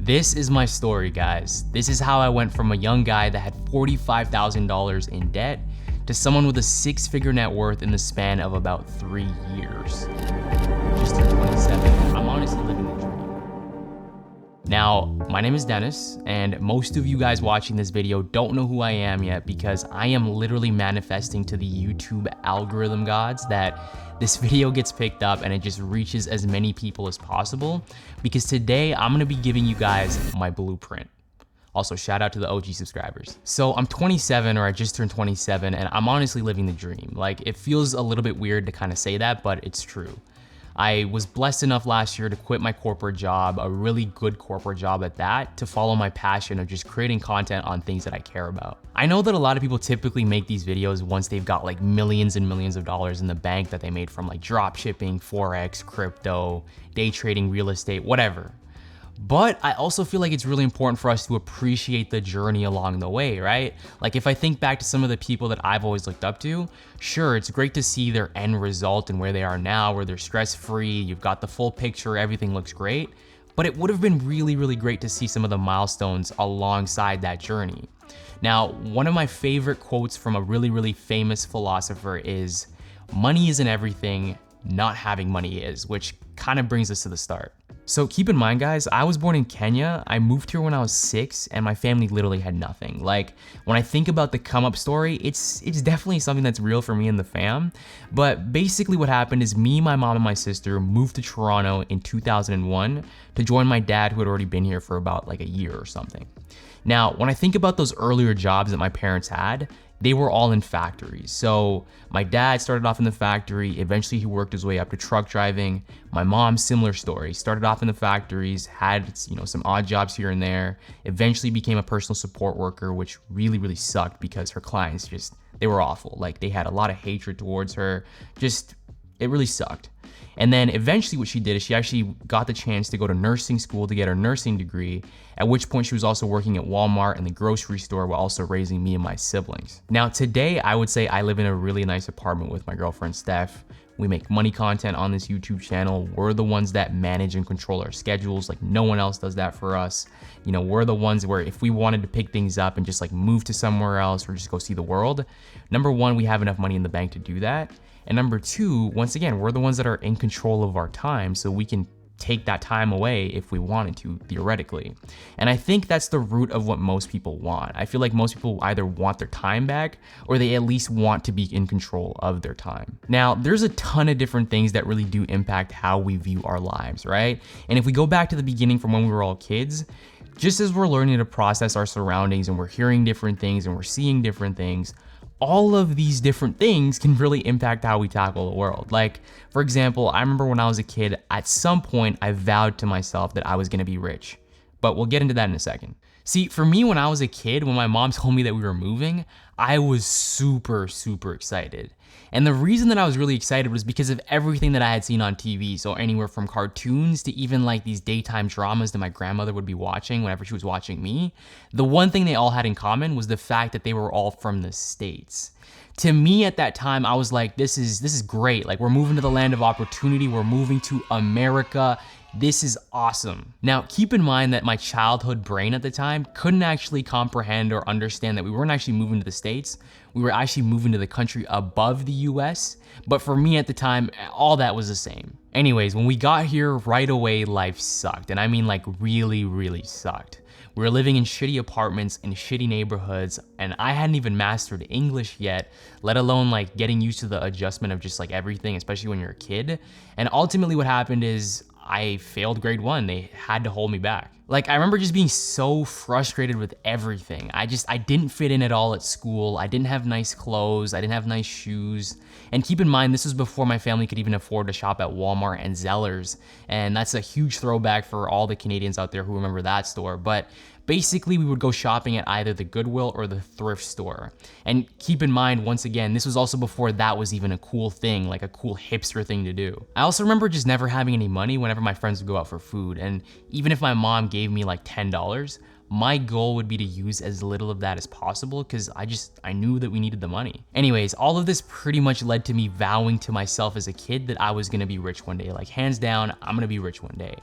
This is my story, guys. This is how I went from a young guy that had $45,000 in debt to someone with a six-figure net worth in the span of about 3 years. Just turned 27. I'm honestly living the dream. Now, my name is Dennis, and most of you guys watching this video don't know who I am yet because I am literally manifesting to the YouTube algorithm gods that this video gets picked up and it just reaches as many people as possible, because today I'm gonna be giving you guys my blueprint. Also, shout out to the OG subscribers. So I'm 27, or I just turned 27, and I'm honestly living the dream. Like, it feels a little bit weird to kind of say that, but it's true. I was blessed enough last year to quit my corporate job, a really good corporate job at that, to follow my passion of just creating content on things that I care about. I know that a lot of people typically make these videos once they've got like millions and millions of dollars in the bank that they made from like drop shipping, Forex, crypto, day trading, real estate, whatever. But I also feel like it's really important for us to appreciate the journey along the way, right? Like, if I think back to some of the people that I've always looked up to, sure, it's great to see their end result and where they are now, where they're stress-free, you've got the full picture, everything looks great. But it would have been really, really great to see some of the milestones alongside that journey. Now, one of my favorite quotes from a really, really famous philosopher is, "Money isn't everything, not having money is," which kind of brings us to the start. So keep in mind, guys, I was born in Kenya. I moved here when I was 6, and my family literally had nothing. Like, when I think about the come up story, it's definitely something that's real for me and the fam. But basically what happened is me, my mom, and my sister moved to Toronto in 2001 to join my dad, who had already been here for about like a year or something. Now, when I think about those earlier jobs that my parents had, they were all in factories. So my dad started off in the factory, eventually he worked his way up to truck driving. My mom, similar story, started off in the factories, had some odd jobs here and there, eventually became a personal support worker, which really, really sucked because her clients they were awful. Like, they had a lot of hatred towards her, it really sucked. And then eventually what she did is she actually got the chance to go to nursing school to get her nursing degree, at which point she was also working at Walmart and the grocery store while also raising me and my siblings. Now today, I would say I live in a really nice apartment with my girlfriend, Steph. We make money content on this YouTube channel. We're the ones that manage and control our schedules. Like, no one else does that for us. We're the ones where if we wanted to pick things up and just like move to somewhere else or just go see the world, number one, we have enough money in the bank to do that. And number two, once again, we're the ones that are in control of our time, so we can take that time away if we wanted to, theoretically. And I think that's the root of what most people want. I feel like most people either want their time back or they at least want to be in control of their time. Now, there's a ton of different things that really do impact how we view our lives, right? And if we go back to the beginning from when we were all kids, just as we're learning to process our surroundings and we're hearing different things and we're seeing different things, all of these different things can really impact how we tackle the world. Like, for example, I remember when I was a kid, at some point I vowed to myself that I was gonna be rich, but we'll get into that in a second. See, for me, when I was a kid, when my mom told me that we were moving, I was super, super excited. And the reason that I was really excited was because of everything that I had seen on TV. So anywhere from cartoons to even like these daytime dramas that my grandmother would be watching whenever she was watching me. The one thing they all had in common was the fact that they were all from the States. To me at that time, I was like, this is great. Like, we're moving to the land of opportunity. We're moving to America. This is awesome. Now, keep in mind that my childhood brain at the time couldn't actually comprehend or understand that we weren't actually moving to the States. We were actually moving to the country above the US. But for me at the time, all that was the same. Anyways, when we got here, right away, life sucked. And I mean, like, really, really sucked. We were living in shitty apartments in shitty neighborhoods, and I hadn't even mastered English yet, let alone like getting used to the adjustment of just like everything, especially when you're a kid. And ultimately what happened is I failed grade 1. They had to hold me back. Like, I remember just being so frustrated with everything. I didn't fit in at all at school. I didn't have nice clothes. I didn't have nice shoes. And keep in mind, this was before my family could even afford to shop at Walmart and Zellers. And that's a huge throwback for all the Canadians out there who remember that store. But basically, we would go shopping at either the Goodwill or the thrift store. And keep in mind, once again, this was also before that was even a cool thing, like a cool hipster thing to do. I also remember just never having any money whenever my friends would go out for food. And even if my mom gave me like $10, my goal would be to use as little of that as possible because I knew that we needed the money. Anyways, all of this pretty much led to me vowing to myself as a kid that I was gonna be rich one day. Like hands down, I'm gonna be rich one day.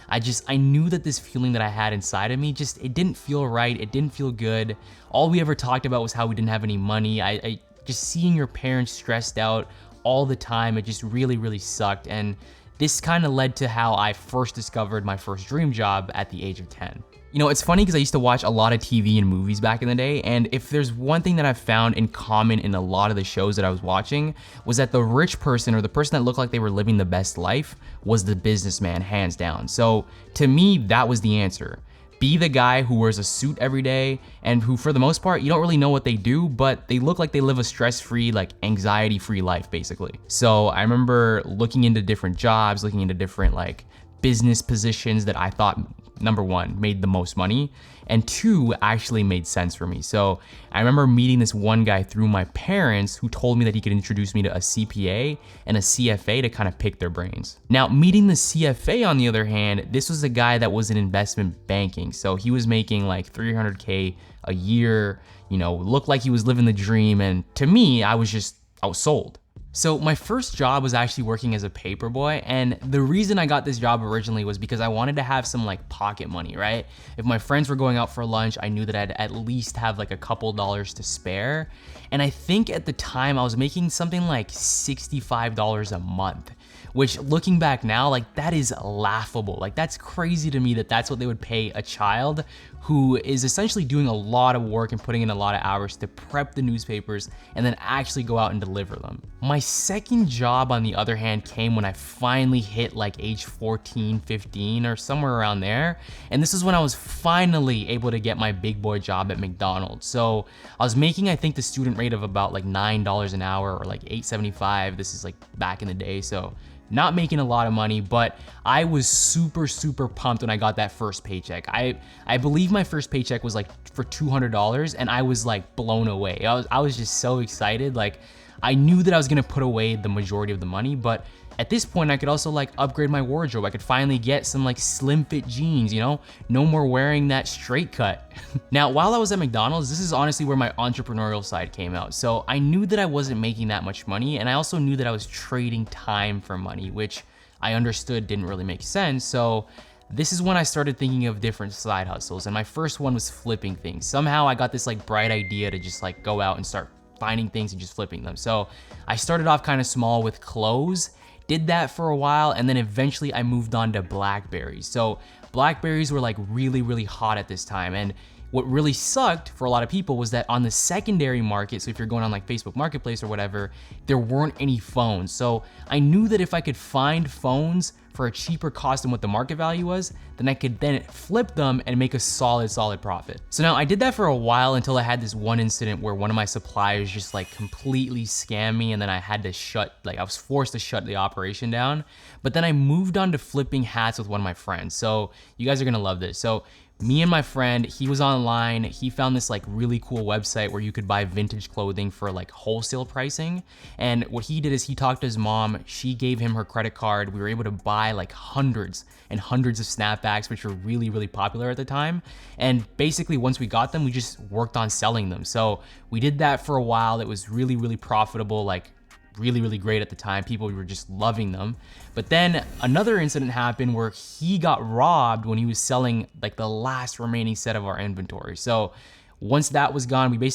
I knew that this feeling that I had inside of me, it didn't feel right, it didn't feel good. All we ever talked about was how we didn't have any money. I just seeing your parents stressed out all the time, it just really, really sucked. And this kind of led to how I first discovered my first dream job at the age of 10. You know, it's funny because I used to watch a lot of TV and movies back in the day, and if there's one thing that I've found in common in a lot of the shows that I was watching, was that the rich person or the person that looked like they were living the best life was the businessman, hands down. So to me, that was the answer. Be the guy who wears a suit every day and who, for the most part, you don't really know what they do, but they look like they live a stress-free, like anxiety-free life, basically. So I remember looking into different jobs, looking into different like business positions that I thought, number one, made the most money, and two, actually made sense for me. So I remember meeting this one guy through my parents who told me that he could introduce me to a CPA and a CFA to kind of pick their brains. Now, meeting the CFA, on the other hand, this was a guy that was in investment banking. So he was making like 300K a year, you know, looked like he was living the dream. And to me, I was sold. So my first job was actually working as a paperboy, and the reason I got this job originally was because I wanted to have some like pocket money, right? If my friends were going out for lunch, I knew that I'd at least have like a couple dollars to spare. And I think at the time I was making something like $65 a month, which looking back now, like that is laughable. Like that's crazy to me that that's what they would pay a child who is essentially doing a lot of work and putting in a lot of hours to prep the newspapers and then actually go out and deliver them. My second job, on the other hand, came when I finally hit like age 14, 15 or somewhere around there. And this is when I was finally able to get my big boy job at McDonald's. So I was making, I think, the student rate of about like $9 an hour or like $8.75. This is like back in the day. So not making a lot of money, but I was super, super pumped when I got that first paycheck. I believe my first paycheck was like for $200 and I was like blown away. I was just so excited. Like I knew that I was gonna put away the majority of the money, but at this point I could also like upgrade my wardrobe. I could finally get some like slim fit jeans, you know? No more wearing that straight cut. Now, while I was at McDonald's, this is honestly where my entrepreneurial side came out. So I knew that I wasn't making that much money, and I also knew that I was trading time for money, which I understood didn't really make sense. So this is when I started thinking of different side hustles, and my first one was flipping things. Somehow I got this like bright idea to just like go out and start finding things and just flipping them. So I started off kind of small with clothes, did that for a while, and then eventually I moved on to blackberries. So blackberries were like really, really hot at this time, and what really sucked for a lot of people was that on the secondary market, so if you're going on like Facebook Marketplace or whatever, there weren't any phones. So I knew that if I could find phones for a cheaper cost than what the market value was, then I could then flip them and make a solid profit. So now I did that for a while until I had this one incident where one of my suppliers just like completely scammed me, and then I had to I was forced to shut the operation down. But then I moved on to flipping hats with one of my friends. So you guys are gonna love this. So me and my friend, he was online, he found this like really cool website where you could buy vintage clothing for like wholesale pricing. And what he did is he talked to his mom, she gave him her credit card. We were able to buy like hundreds and hundreds of snapbacks, which were really, really popular at the time. And basically once we got them, we just worked on selling them. So we did that for a while. It was really, really profitable, like really, really great at the time. People were just loving them. But then another incident happened where he got robbed when he was selling like the last remaining set of our inventory. So once that was gone, we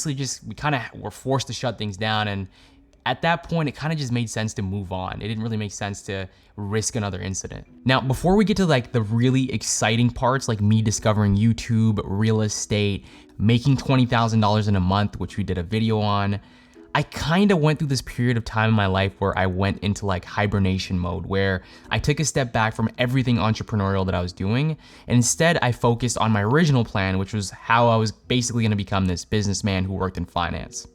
kind of were forced to shut things down. And at that point, it kind of just made sense to move on. It didn't really make sense to risk another incident. Now, before we get to like the really exciting parts, like me discovering YouTube, real estate, making $20,000 in a month, which we did a video on, I kind of went through this period of time in my life where I went into like hibernation mode, where I took a step back from everything entrepreneurial that I was doing. And instead, I focused on my original plan, which was how I was basically gonna become this businessman who worked in finance.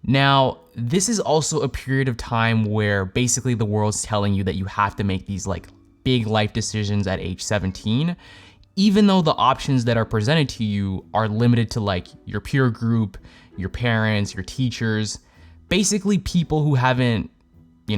Now, this is also a period of time where basically the world's telling you that you have to make these like big life decisions at age 17, even though the options that are presented to you are limited to like your peer group, your parents, your teachers, basically people who haven't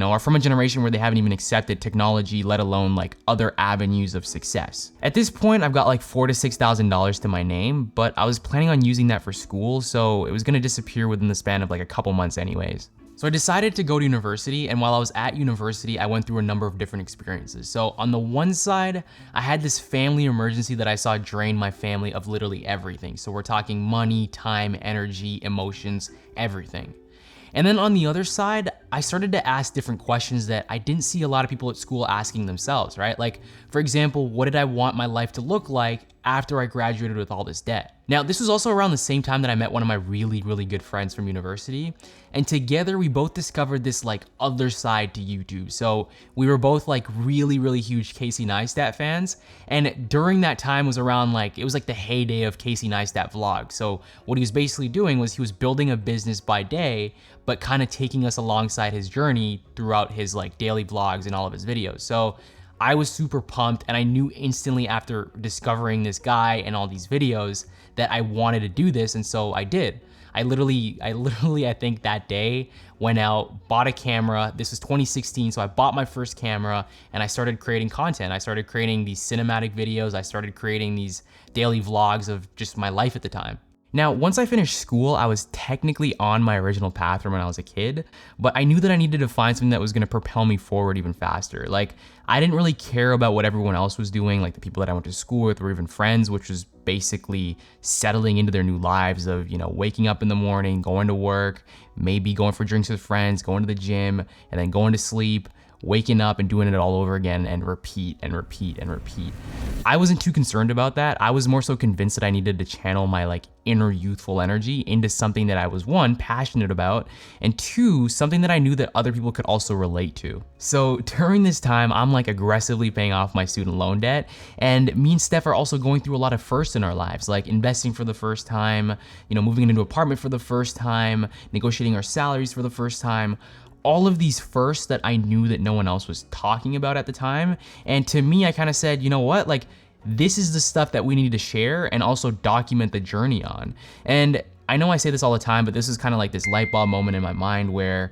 are from a generation where they haven't even accepted technology, let alone like other avenues of success. At this point, I've got like $4,000 to $6,000 to my name, but I was planning on using that for school, so it was gonna disappear within the span of like a couple months anyways. So I decided to go to university, and while I was at university, I went through a number of different experiences. So on the one side, I had this family emergency that I saw drain my family of literally everything. So we're talking money, time, energy, emotions, everything. And then on the other side, I started to ask different questions that I didn't see a lot of people at school asking themselves, right? Like, for example, what did I want my life to look like after I graduated with all this debt? Now, this was also around the same time that I met one of my really, really good friends from university. And together we both discovered this like other side to YouTube. So we were both like really, really huge Casey Neistat fans. And during that time was around like, it was like the heyday of Casey Neistat vlogs. So what he was basically doing was he was building a business by day, but kind of taking us alongside his journey throughout his like daily vlogs and all of his videos. So I was super pumped, and I knew instantly after discovering this guy and all these videos that I wanted to do this, and so I did. I literally, I think that day went out, bought a camera. This was 2016, so I bought my first camera and I started creating content. I started creating these cinematic videos. I started creating these daily vlogs of just my life at the time. Now, once I finished school, I was technically on my original path from when I was a kid, but I knew that I needed to find something that was gonna propel me forward even faster. Like, I didn't really care about what everyone else was doing, like the people that I went to school with or even friends, which was basically settling into their new lives of, waking up in the morning, going to work, maybe going for drinks with friends, going to the gym, and then going to sleep, waking up and doing it all over again and repeat and repeat and repeat. I wasn't too concerned about that. I was more so convinced that I needed to channel my like inner youthful energy into something that I was, one, passionate about, and two, something that I knew that other people could also relate to. So during this time, I'm like aggressively paying off my student loan debt, and me and Steph are also going through a lot of firsts in our lives, like investing for the first time, moving into an apartment for the first time, negotiating our salaries for the first time. All of these firsts that I knew that no one else was talking about at the time. And to me, I kind of said, you know what, like this is the stuff that we need to share and also document the journey on. And I know I say this all the time, but this is kind of like this light bulb moment in my mind where,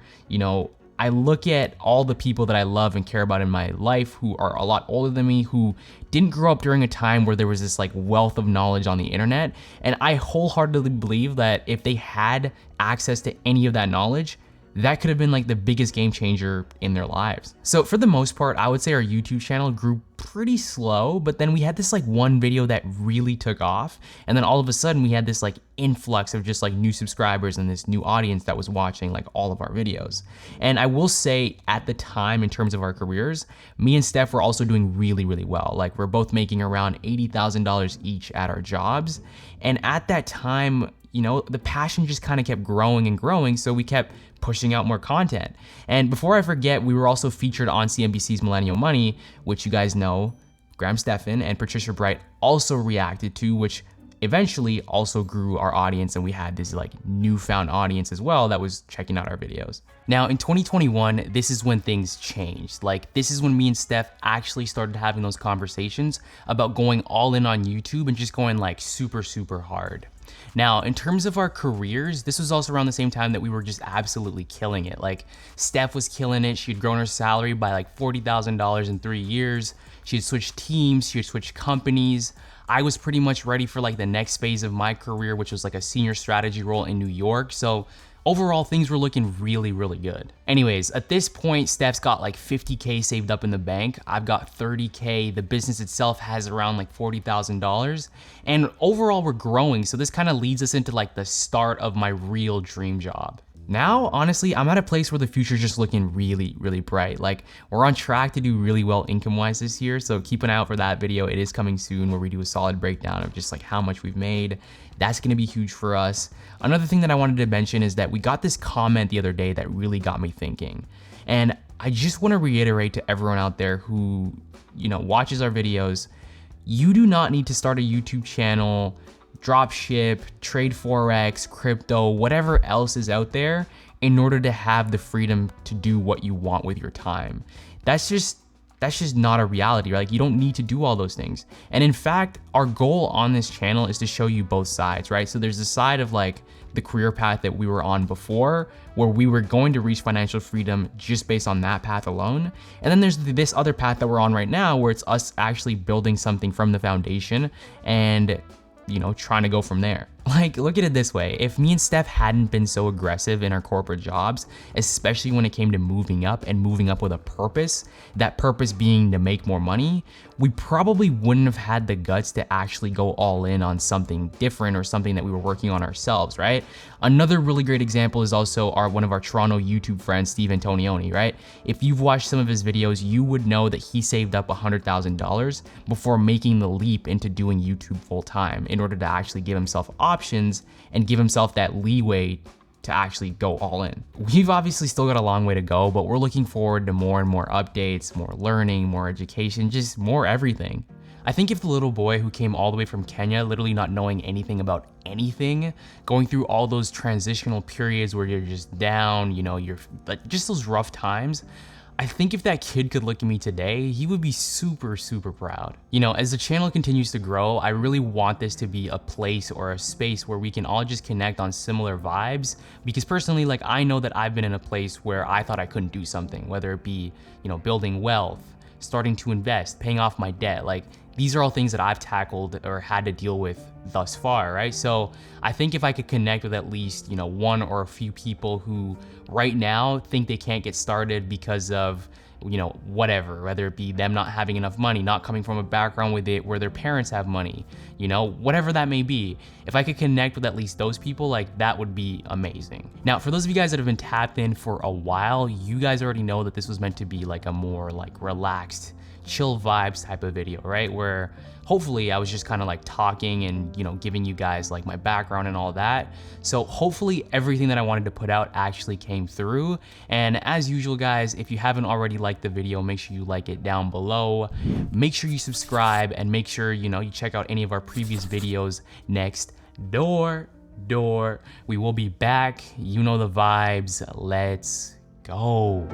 I look at all the people that I love and care about in my life who are a lot older than me, who didn't grow up during a time where there was this like wealth of knowledge on the internet. And I wholeheartedly believe that if they had access to any of that knowledge, that could have been like the biggest game changer in their lives. So for the most part, I would say our YouTube channel grew pretty slow, but then we had this like one video that really took off. And then all of a sudden we had this like influx of just like new subscribers and this new audience that was watching like all of our videos. And I will say at the time, in terms of our careers, me and Steph were also doing really, really well. Like we're both making around $80,000 each at our jobs. And at that time, the passion just kind of kept growing and growing, so we kept pushing out more content. And before I forget, we were also featured on CNBC's Millennial Money, which you guys know, Graham Stephan and Patricia Bright also reacted to, which eventually also grew our audience, and we had this like newfound audience as well that was checking out our videos. Now in 2021, this is when things changed. Like this is when me and Steph actually started having those conversations about going all in on YouTube and just going like super, super hard. Now, in terms of our careers, this was also around the same time that we were just absolutely killing it. Like Steph was killing it. She had grown her salary by like $40,000 in 3 years. She had switched teams, she had switched companies. I was pretty much ready for like the next phase of my career, which was like a senior strategy role in New York. So overall, things were looking really, really good. Anyways, at this point, Steph's got like 50K saved up in the bank. I've got 30K. The business itself has around like $40,000. And overall, we're growing. So this kind of leads us into like the start of my real dream job. Now, honestly, I'm at a place where the future's just looking really, really bright. Like we're on track to do really well income-wise this year. So keep an eye out for that video. It is coming soon where we do a solid breakdown of just like how much we've made. That's gonna be huge for us. Another thing that I wanted to mention is that we got this comment the other day that really got me thinking. And I just wanna reiterate to everyone out there who, watches our videos, you do not need to start a YouTube channel, drop ship, trade Forex, crypto, whatever else is out there in order to have the freedom to do what you want with your time. That's that's just not a reality, right? Like, you don't need to do all those things. And in fact, our goal on this channel is to show you both sides, right? So there's the side of like the career path that we were on before, where we were going to reach financial freedom just based on that path alone. And then there's this other path that we're on right now, where it's us actually building something from the foundation and, you know, trying to go from there. Like, look at it this way. If me and Steph hadn't been so aggressive in our corporate jobs, especially when it came to moving up and moving up with a purpose, that purpose being to make more money, we probably wouldn't have had the guts to actually go all in on something different or something that we were working on ourselves, right? Another really great example is also one of our Toronto YouTube friends, Steve Antonioni, right? If you've watched some of his videos, you would know that he saved up $100,000 before making the leap into doing YouTube full time in order to actually give himself options and give himself that leeway to actually go all in. We've obviously still got a long way to go, but we're looking forward to more and more updates, more learning, more education, just more everything. I think if the little boy who came all the way from Kenya, literally not knowing anything about anything, going through all those transitional periods where you're just down, you know, you're like just those rough times, I think if that kid could look at me today, he would be super, super proud. You know, as the channel continues to grow, I really want this to be a place or a space where we can all just connect on similar vibes, because personally, like, I know that I've been in a place where I thought I couldn't do something, whether it be, you know, building wealth, starting to invest, paying off my debt. Like, these are all things that I've tackled or had to deal with thus far, right? So I think if I could connect with at least, you know, one or a few people who right now think they can't get started because of, you know, whatever, whether it be them not having enough money, not coming from a background with it where their parents have money, you know, whatever that may be. If I could connect with at least those people, like, that would be amazing. Now, for those of you guys that have been tapped in for a while, you guys already know that this was meant to be like a more like relaxed, chill vibes type of video, right? Where hopefully I was just kind of like talking and, you know, giving you guys like my background and all that. So hopefully everything that I wanted to put out actually came through. And as usual, guys, if you haven't already liked the video, make sure you like it down below. Make sure you subscribe and make sure, you know, you check out any of our previous videos next door. We will be back. You know the vibes. Let's go.